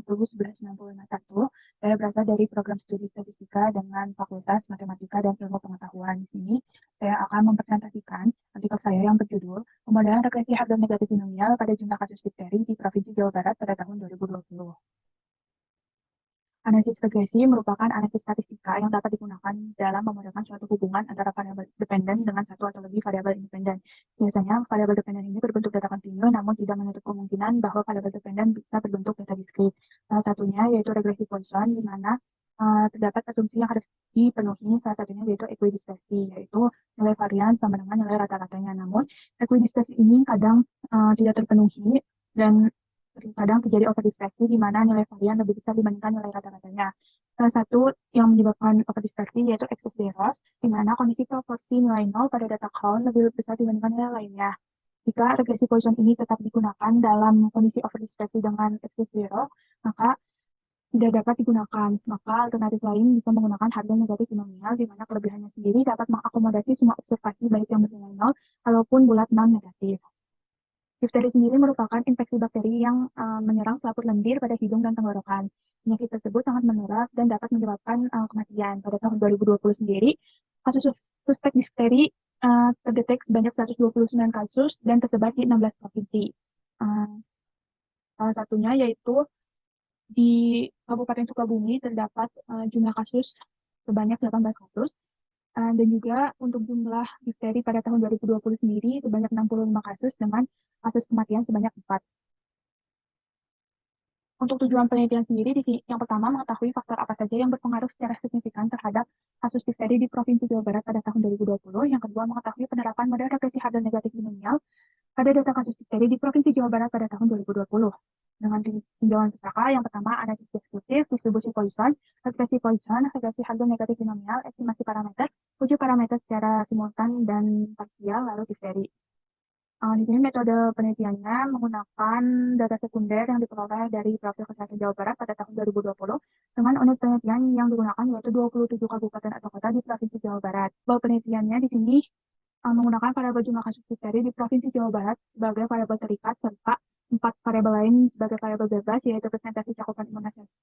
601195 saya berasal dari program studi statistika dengan Fakultas Matematika dan Ilmu Pengetahuan. Di sini saya akan mempresentasikan artikel saya yang berjudul Pemodelan Regresi Harga Negatif Binomial pada Jumlah Kasus Difteri di Provinsi Jawa Barat pada tahun 2020. Analisis regresi merupakan analisis statistika yang dapat digunakan dalam memodelkan suatu hubungan antara variabel dependen dengan satu atau lebih variabel independen. Biasanya, variabel dependen ini berbentuk data kontinu, namun tidak menutup kemungkinan bahwa variabel dependen bisa berbentuk data diskrit. Salah satunya yaitu regresi Poisson, di mana terdapat asumsi yang harus dipenuhi, salah satunya yaitu ekuidispersi, yaitu nilai varian sama dengan nilai rata-ratanya. Namun, ekuidispersi ini kadang tidak terpenuhi dan kadang terjadi overdispersi di mana nilai varian lebih besar dibandingkan nilai rata-ratanya. Salah satu yang menyebabkan overdispersi yaitu excess zeros, di mana kondisi proporsi nilai 0 pada data count lebih besar dibandingkan nilai lainnya. Jika regresi Poisson ini tetap digunakan dalam kondisi overdispersi dengan excess zero, maka tidak dapat digunakan. Maka alternatif lain bisa menggunakan harga negatif binomial, di mana kelebihannya sendiri dapat mengakomodasi semua observasi baik yang bernilai 0 ataupun bulat non-negatif. Difteri sendiri merupakan infeksi bakteri yang menyerang selaput lendir pada hidung dan tenggorokan. Penyakit tersebut sangat menular dan dapat menyebabkan kematian. Pada tahun 2020 sendiri, kasus suspek difteri terdeteksi sebanyak 129 kasus dan tersebar di 16 provinsi. Salah satunya yaitu di Kabupaten Sukabumi terdapat jumlah kasus sebanyak 18 kasus. Dan juga untuk jumlah difteri pada tahun 2020 sendiri sebanyak 65 kasus dengan kasus kematian sebanyak 4. Untuk tujuan penelitian sendiri, yang pertama mengetahui faktor apa saja yang berpengaruh secara signifikan terhadap kasus difteri di Provinsi Jawa Barat pada tahun 2020. Yang kedua, mengetahui penerapan model regresi harga negatif binomial pada data kasus difteri di Provinsi Jawa Barat pada tahun 2020. Dengan tinjauan pustaka, yang pertama analisis deskriptif, distribusi Poisson, regresi Poisson, regresi harga negatif binomial, estimasi parameter, uji parameter secara simultan dan parsial, lalu difteri. Di sini metode penelitiannya menggunakan data sekunder yang diperoleh dari Profil Kesehatan Jawa Barat pada tahun 2020 dengan unit penelitian yang digunakan yaitu 27 kabupaten atau kota di Provinsi Jawa Barat. Bahwa penelitiannya di sini menggunakan variabel jumlah kasus difteri di Provinsi Jawa Barat sebagai variabel terikat serta 4 variabel lain sebagai variabel bebas, yaitu presentasi cakupan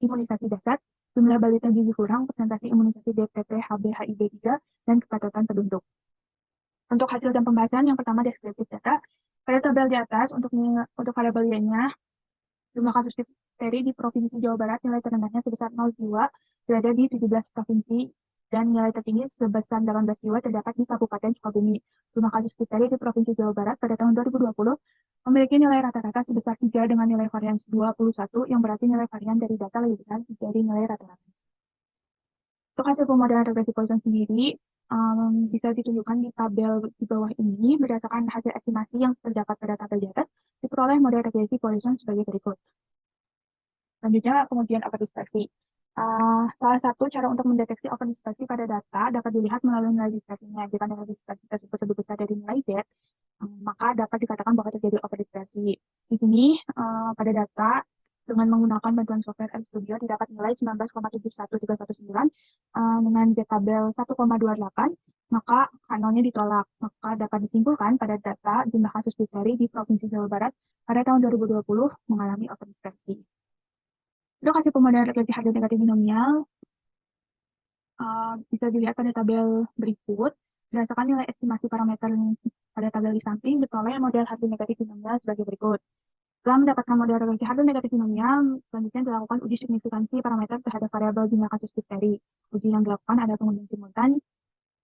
imunisasi dasar, jumlah balita gizi kurang, presentasi imunisasi DPT, HB, HIB 3, dan kepatutan penduduk. Untuk hasil dan pembahasan, yang pertama deskriptif data. Pada tabel di atas, untuk variabel Y-nya, jumlah kasus difteri di Provinsi Jawa Barat nilai terendahnya sebesar 0 jiwa berada di 17 provinsi dan nilai tertinggi sebesar 18 jiwa terdapat di Kabupaten Sukabumi. Jumlah kasus difteri di Provinsi Jawa Barat pada tahun 2020 memiliki nilai rata-rata sebesar 3 dengan nilai varian 21, yang berarti nilai varian dari data lebih besar dari nilai rata-rata. Untuk hasil pemodelan regresi Poisson sendiri, bisa ditunjukkan di tabel di bawah ini berdasarkan hasil estimasi yang terdapat pada tabel di atas, diperoleh model regresi Poisson sebagai berikut. Selanjutnya, kemudian overdispersi. Salah satu cara untuk mendeteksi overdispersi pada data dapat dilihat melalui nilai dispersinya. Jika nilai dispersi tersebut lebih besar dari nilai Z, maka dapat dikatakan bahwa terjadi overdispersi. Di sini, pada data, dengan menggunakan bantuan software RStudio didapat nilai 19,71319 dengan Z tabel 1,28, maka kanalnya ditolak. Maka dapat disimpulkan pada data jumlah kasus difteri di Provinsi Jawa Barat pada tahun 2020 mengalami overdispersi. Untuk hasil pemodelan regresi harga negatif binomial bisa dilihat pada tabel berikut. Berdasarkan nilai estimasi parameter pada tabel di samping, diperoleh model harga negatif binomial sebagai berikut. Setelah mendapatkan model regresi harga negatif binomial, selanjutnya dilakukan uji signifikansi parameter terhadap variabel jumlah kasus difteri. Uji yang dilakukan adalah pengujian simultan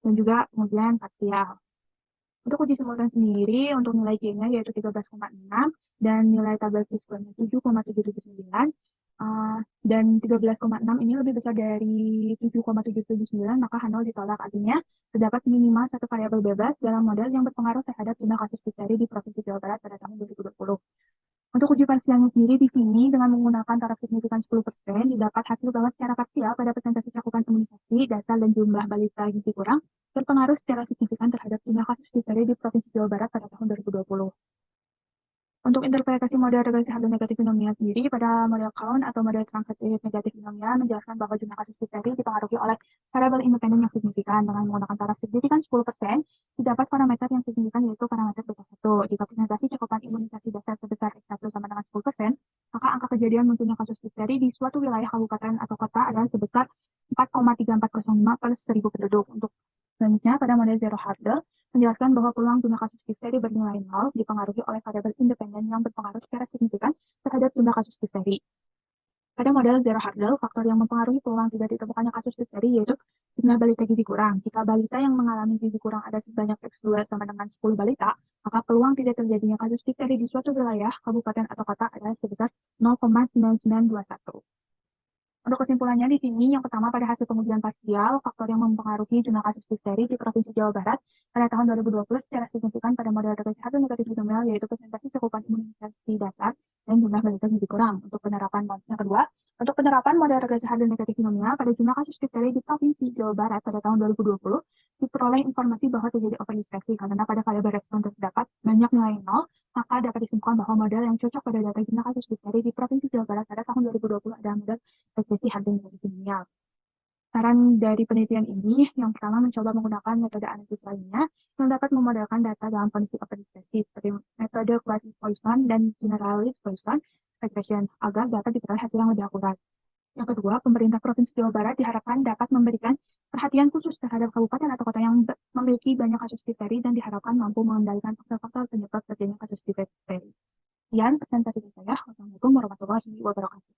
dan juga pengujian parsial. Untuk uji simultan sendiri, untuk nilai G-nya yaitu 13,6 dan nilai tabel T-square-nya 7,779, dan 13,6 ini lebih besar dari 7,779, maka H0 ditolak. Artinya, terdapat minimal satu variabel bebas dalam model yang berpengaruh terhadap jumlah kasus difteri di Provinsi Jawa Barat pada tahun 2020. Untuk uji parsialnya sendiri di sini dengan menggunakan taraf signifikan 10%, didapat hasil bahwa secara parsial pada presentasi cakupan imunisasi dasar dan jumlah balita gizi kurang berpengaruh secara signifikan terhadap jumlah kasus difteri di Provinsi Jawa Barat pada tahun 2020. Untuk interpretasi model regresi harga negatif binomial sendiri, pada model count atau model transitif negatif binomial menjelaskan bahwa jumlah kasus difteri dipengaruhi oleh variabel independen yang signifikan. Dengan menggunakan taraf signifikan 10%, didapat parameter yang signifikan yaitu parameter beta 1. Jika presentasi cakupan imunisasi dasar sebesar X1 sama dengan 10%, maka angka kejadian munculnya kasus difteri difteri di suatu wilayah kabupaten atau kota adalah sebesar 4,3405 per 1000 penduduk. Untuk selanjutnya, pada model zero hurdle, menjelaskan bahwa peluang jumlah kasus difteri bernilai nol dipengaruhi oleh variabel independen yang berpengaruh secara signifikan terhadap jumlah kasus difteri. Pada model zero hurdle, faktor yang mempengaruhi peluang tidak ditemukannya kasus difteri yaitu jumlah balita gizi kurang. Jika balita yang mengalami gizi kurang ada sebanyak X2 sama dengan 10 balita, maka peluang tidak terjadinya kasus difteri di suatu wilayah, kabupaten atau kota adalah sebesar 0,9921. Untuk kesimpulannya di sini, yang pertama pada hasil pengujian parsial, faktor yang mempengaruhi jumlah kasus difteri di Provinsi Jawa Barat pada tahun 2020 secara signifikan pada model regresi hardle negatif binomial yaitu presentasi cakupan imunisasi dasar dan jumlah balita gizi kurang. Untuk penerapan yang kedua, untuk penerapan model regresi hardle negatif binomial pada jumlah kasus difteri di Provinsi Jawa Barat pada tahun 2020 diperoleh informasi bahwa terjadi overdispeksi karena pada variabel respon terdapat banyak nilai nol, maka dapat disimpulkan bahwa model yang cocok pada data jumlah kasus difteri di Provinsi Jawa Barat pada tahun 2020 adalah model regresi hardle negatif binomial. Saran dari penelitian ini, yang pertama mencoba menggunakan metode analisis lainnya yang dapat memodelkan data dalam kondisi overdispeksi seperti metode classic Poisson dan generalized Poisson regression agar dapat diperoleh hasil yang lebih akurat. Yang kedua, pemerintah Provinsi Jawa Barat diharapkan dapat memberikan perhatian khusus terhadap kabupaten atau kota yang memiliki banyak kasus difteri dan diharapkan mampu mengendalikan faktor-faktor penyebab terjadinya kasus difteri. Sekian presentasi dari saya. Wassalamualaikum warahmatullahi wabarakatuh.